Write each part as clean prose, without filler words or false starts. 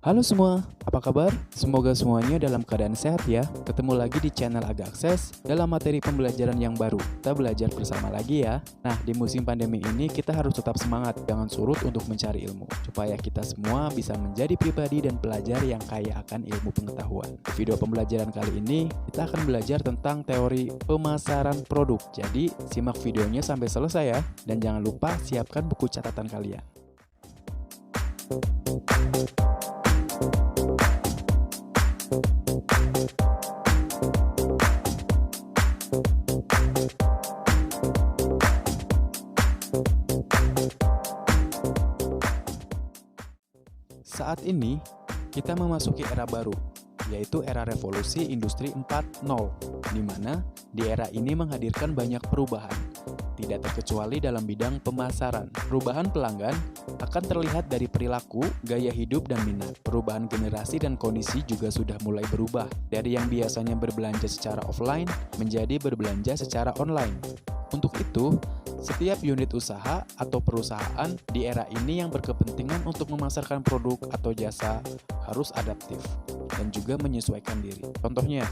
Halo semua, apa kabar? Semoga semuanya dalam keadaan sehat ya. Ketemu lagi di channel Aga Akses dalam materi pembelajaran yang baru. Kita belajar bersama lagi ya. Nah, di musim pandemi ini kita harus tetap semangat, jangan surut untuk mencari ilmu, supaya kita semua bisa menjadi pribadi dan pelajar yang kaya akan ilmu pengetahuan. Di video pembelajaran kali ini, kita akan belajar tentang teori pemasaran produk. Jadi, simak videonya sampai selesai ya. Dan jangan lupa siapkan buku catatan kalian. Saat ini, kita memasuki era baru, yaitu era revolusi industri 4.0, di mana di era ini menghadirkan banyak perubahan, tidak terkecuali dalam bidang pemasaran. Perubahan pelanggan akan terlihat dari perilaku, gaya hidup, dan minat. Perubahan generasi dan kondisi juga sudah mulai berubah, dari yang biasanya berbelanja secara offline menjadi berbelanja secara online. Untuk itu, setiap unit usaha atau perusahaan di era ini yang berkepentingan untuk memasarkan produk atau jasa harus adaptif dan juga menyesuaikan diri. Contohnya,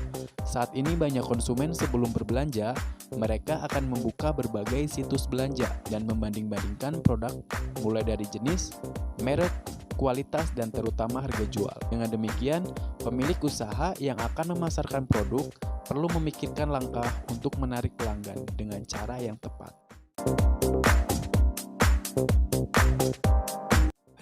saat ini banyak konsumen sebelum berbelanja, mereka akan membuka berbagai situs belanja dan membanding-bandingkan produk mulai dari jenis, merek, kualitas, dan terutama harga jual. Dengan demikian, pemilik usaha yang akan memasarkan produk perlu memikirkan langkah untuk menarik pelanggan dengan cara yang tepat.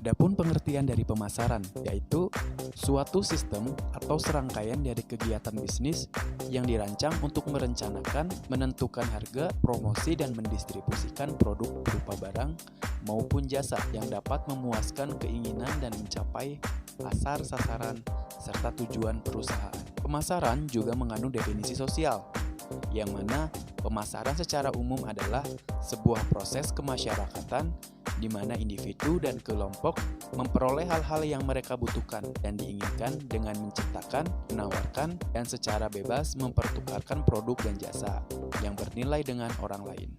Adapun pengertian dari pemasaran, yaitu suatu sistem atau serangkaian dari kegiatan bisnis yang dirancang untuk merencanakan, menentukan harga, promosi, dan mendistribusikan produk berupa barang maupun jasa yang dapat memuaskan keinginan dan mencapai pasar sasaran serta tujuan perusahaan. Pemasaran juga mengandung definisi sosial, yang mana pemasaran secara umum adalah sebuah proses kemasyarakatan di mana individu dan kelompok memperoleh hal-hal yang mereka butuhkan dan diinginkan dengan menciptakan, menawarkan, dan secara bebas mempertukarkan produk dan jasa yang bernilai dengan orang lain.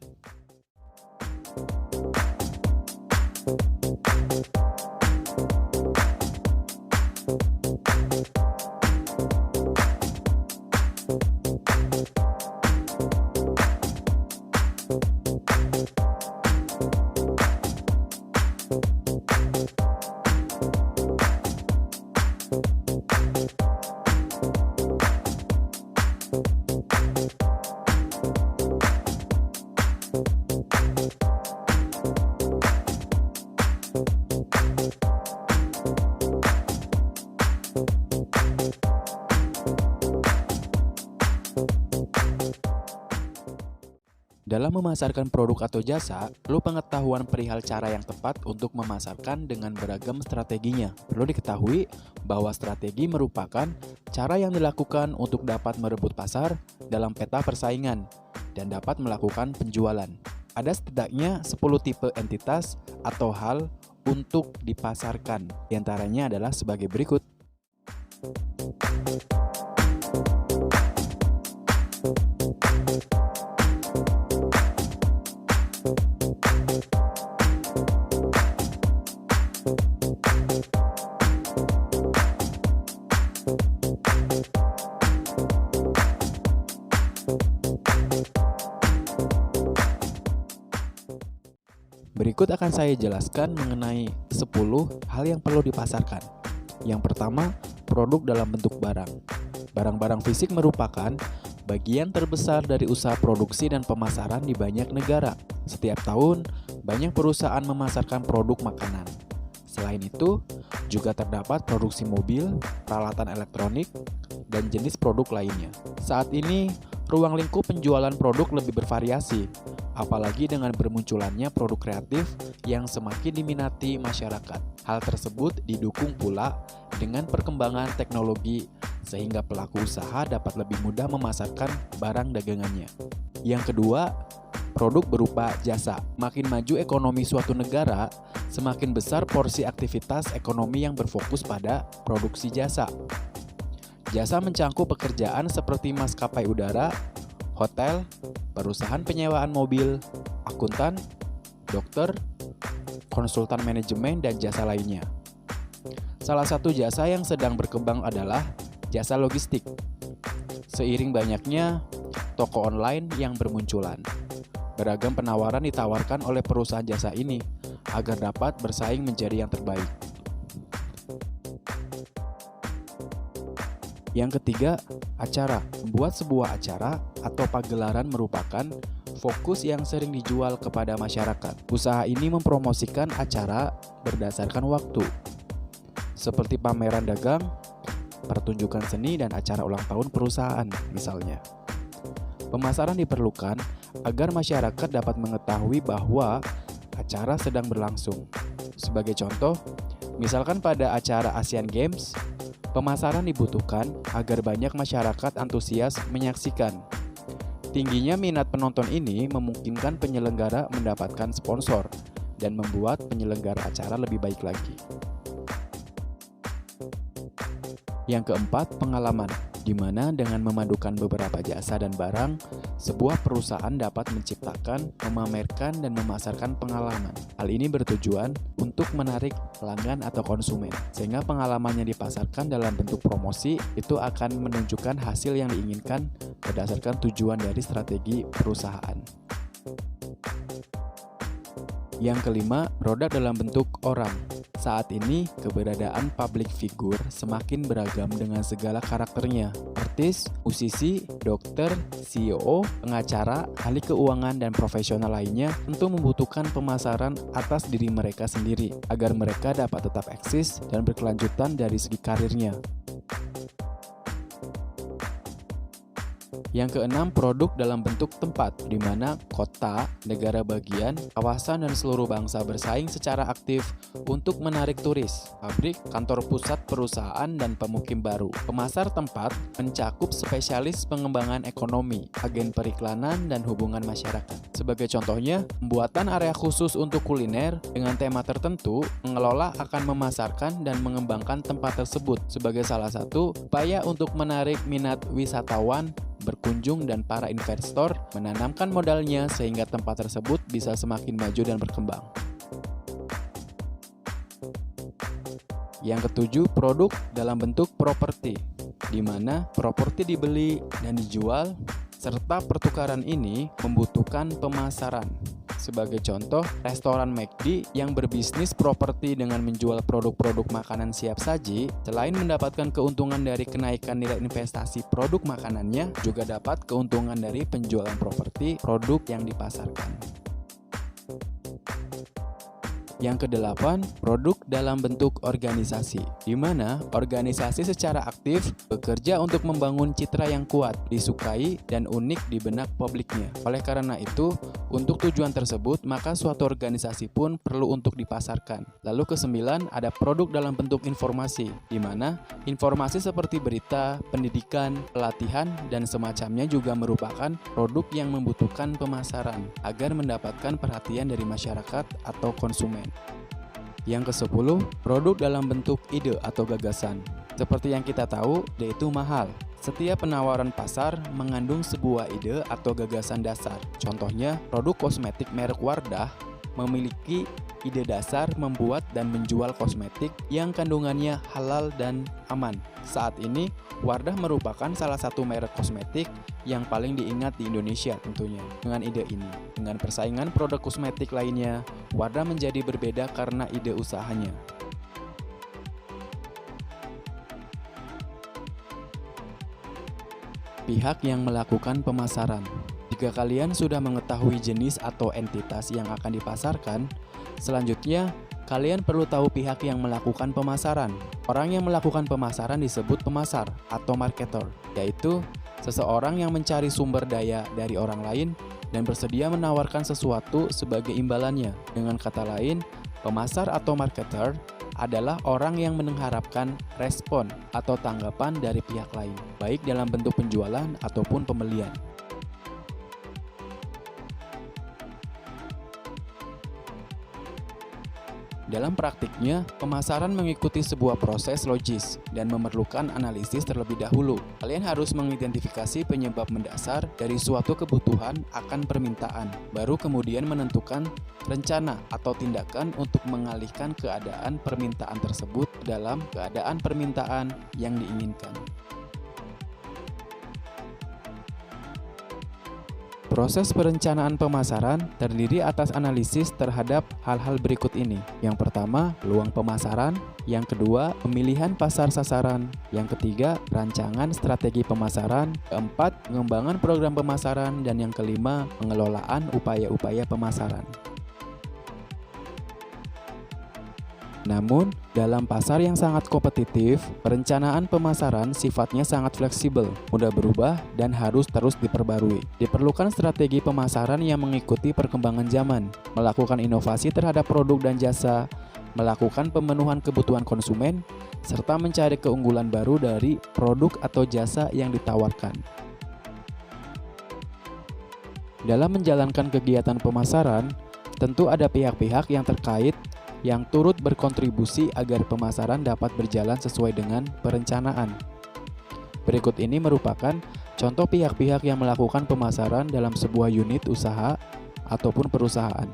Dalam memasarkan produk atau jasa, perlu pengetahuan perihal cara yang tepat untuk memasarkan dengan beragam strateginya. Perlu diketahui bahwa strategi merupakan cara yang dilakukan untuk dapat merebut pasar dalam peta persaingan dan dapat melakukan penjualan. Ada setidaknya 10 tipe entitas atau hal untuk dipasarkan. Di antaranya adalah sebagai berikut. Berikut akan saya jelaskan mengenai 10 hal yang perlu dipasarkan. Yang pertama, produk dalam bentuk barang. Barang-barang fisik merupakan bagian terbesar dari usaha produksi dan pemasaran di banyak negara. Setiap tahun, banyak perusahaan memasarkan produk makanan. Selain itu, juga terdapat produksi mobil, peralatan elektronik, dan jenis produk lainnya. Saat ini, ruang lingkup penjualan produk lebih bervariasi. apalagi dengan bermunculannya produk kreatif yang semakin diminati masyarakat. Hal tersebut didukung pula dengan perkembangan teknologi sehingga pelaku usaha dapat lebih mudah memasarkan barang dagangannya. Yang kedua, produk berupa jasa. Makin maju ekonomi suatu negara, semakin besar porsi aktivitas ekonomi yang berfokus pada produksi jasa. Jasa mencangkup pekerjaan seperti maskapai udara, hotel, perusahaan penyewaan mobil, akuntan, dokter, konsultan manajemen, dan jasa lainnya. Salah satu jasa yang sedang berkembang adalah jasa logistik. Seiring banyaknya toko online yang bermunculan, beragam penawaran ditawarkan oleh perusahaan jasa ini agar dapat bersaing menjadi yang terbaik. Yang ketiga, acara. Membuat sebuah acara atau pagelaran merupakan fokus yang sering dijual kepada masyarakat. Usaha ini mempromosikan acara berdasarkan waktu, seperti pameran dagang, pertunjukan seni, dan acara ulang tahun perusahaan misalnya. Pemasaran diperlukan agar masyarakat dapat mengetahui bahwa acara sedang berlangsung. Sebagai contoh, misalkan pada acara Asian Games, pemasaran dibutuhkan agar banyak masyarakat antusias menyaksikan. Tingginya minat penonton ini memungkinkan penyelenggara mendapatkan sponsor dan membuat penyelenggara acara lebih baik lagi. Yang keempat, pengalaman, di mana dengan memadukan beberapa jasa dan barang, sebuah perusahaan dapat menciptakan, memamerkan, dan memasarkan pengalaman. Hal ini bertujuan untuk menarik pelanggan atau konsumen, sehingga pengalaman yang dipasarkan dalam bentuk promosi itu akan menunjukkan hasil yang diinginkan berdasarkan tujuan dari strategi perusahaan. Yang kelima, produk dalam bentuk orang. Saat ini, keberadaan public figure semakin beragam dengan segala karakternya. Artis, musisi, dokter, CEO, pengacara, ahli keuangan, dan profesional lainnya tentu membutuhkan pemasaran atas diri mereka sendiri agar mereka dapat tetap eksis dan berkelanjutan dari segi karirnya. Yang keenam, produk dalam bentuk tempat, di mana kota, negara bagian, kawasan, dan seluruh bangsa bersaing secara aktif untuk menarik turis, pabrik, kantor pusat perusahaan, dan pemukim baru. Pemasar tempat mencakup spesialis pengembangan ekonomi, agen periklanan, dan hubungan masyarakat. Sebagai contohnya, pembuatan area khusus untuk kuliner dengan tema tertentu, pengelola akan memasarkan dan mengembangkan tempat tersebut sebagai salah satu upaya untuk menarik minat wisatawan berkunjung dan para investor menanamkan modalnya sehingga tempat tersebut bisa semakin maju dan berkembang. Yang ketujuh, produk dalam bentuk properti, di mana properti dibeli dan dijual serta pertukaran ini membutuhkan pemasaran. Sebagai contoh, restoran McD yang berbisnis properti dengan menjual produk-produk makanan siap saji, selain mendapatkan keuntungan dari kenaikan nilai investasi produk makanannya, juga dapat keuntungan dari penjualan properti produk yang dipasarkan. Yang kedelapan, produk dalam bentuk organisasi, di mana organisasi secara aktif bekerja untuk membangun citra yang kuat, disukai, dan unik di benak publiknya. Oleh karena itu, untuk tujuan tersebut, maka suatu organisasi pun perlu untuk dipasarkan. Lalu kesembilan, ada produk dalam bentuk informasi, di mana informasi seperti berita, pendidikan, pelatihan, dan semacamnya juga merupakan produk yang membutuhkan pemasaran agar mendapatkan perhatian dari masyarakat atau konsumen. Yang ke-10, produk dalam bentuk ide atau gagasan. Seperti yang kita tahu, ide itu mahal. Setiap penawaran pasar mengandung sebuah ide atau gagasan dasar. Contohnya, produk kosmetik merek Wardah memiliki ide dasar membuat dan menjual kosmetik yang kandungannya halal dan aman. Saat ini, Wardah merupakan salah satu merek kosmetik yang paling diingat di Indonesia tentunya. Dengan ide ini, dengan persaingan produk kosmetik lainnya, Wardah menjadi berbeda karena ide usahanya. Pihak yang melakukan pemasaran. Jika kalian sudah mengetahui jenis atau entitas yang akan dipasarkan, selanjutnya kalian perlu tahu pihak yang melakukan pemasaran. Orang yang melakukan pemasaran disebut pemasar atau marketer, yaitu seseorang yang mencari sumber daya dari orang lain dan bersedia menawarkan sesuatu sebagai imbalannya. Dengan kata lain, pemasar atau marketer adalah orang yang mengharapkan respon atau tanggapan dari pihak lain, baik dalam bentuk penjualan ataupun pembelian. Dalam praktiknya, pemasaran mengikuti sebuah proses logis dan memerlukan analisis terlebih dahulu. Kalian harus mengidentifikasi penyebab mendasar dari suatu kebutuhan akan permintaan, baru kemudian menentukan rencana atau tindakan untuk mengalihkan keadaan permintaan tersebut dalam keadaan permintaan yang diinginkan. Proses perencanaan pemasaran terdiri atas analisis terhadap hal-hal berikut ini. Yang pertama, peluang pemasaran. Yang kedua, pemilihan pasar sasaran. Yang ketiga, rancangan strategi pemasaran. Keempat, pengembangan program pemasaran. Dan yang kelima, pengelolaan upaya-upaya pemasaran. Namun, dalam pasar yang sangat kompetitif, perencanaan pemasaran sifatnya sangat fleksibel, mudah berubah, dan harus terus diperbarui. Diperlukan strategi pemasaran yang mengikuti perkembangan zaman, melakukan inovasi terhadap produk dan jasa, melakukan pemenuhan kebutuhan konsumen, serta mencari keunggulan baru dari produk atau jasa yang ditawarkan. Dalam menjalankan kegiatan pemasaran, tentu ada pihak-pihak yang terkait yang turut berkontribusi agar pemasaran dapat berjalan sesuai dengan perencanaan. Berikut ini merupakan contoh pihak-pihak yang melakukan pemasaran dalam sebuah unit usaha ataupun perusahaan.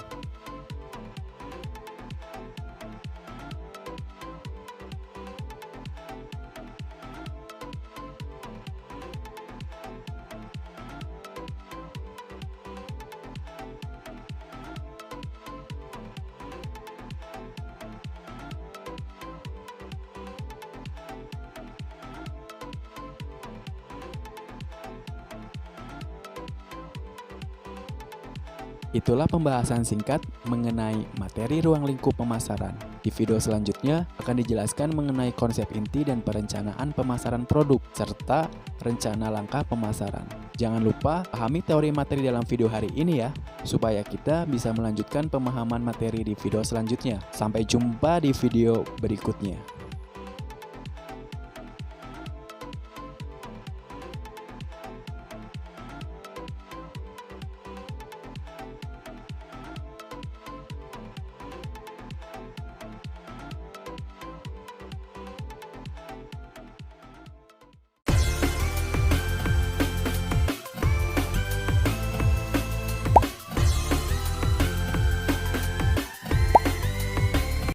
Itulah pembahasan singkat mengenai materi ruang lingkup pemasaran. Di video selanjutnya akan dijelaskan mengenai konsep inti dan perencanaan pemasaran produk, serta rencana langkah pemasaran. Jangan lupa pahami teori materi dalam video hari ini ya, supaya kita bisa melanjutkan pemahaman materi di video selanjutnya. Sampai jumpa di video berikutnya.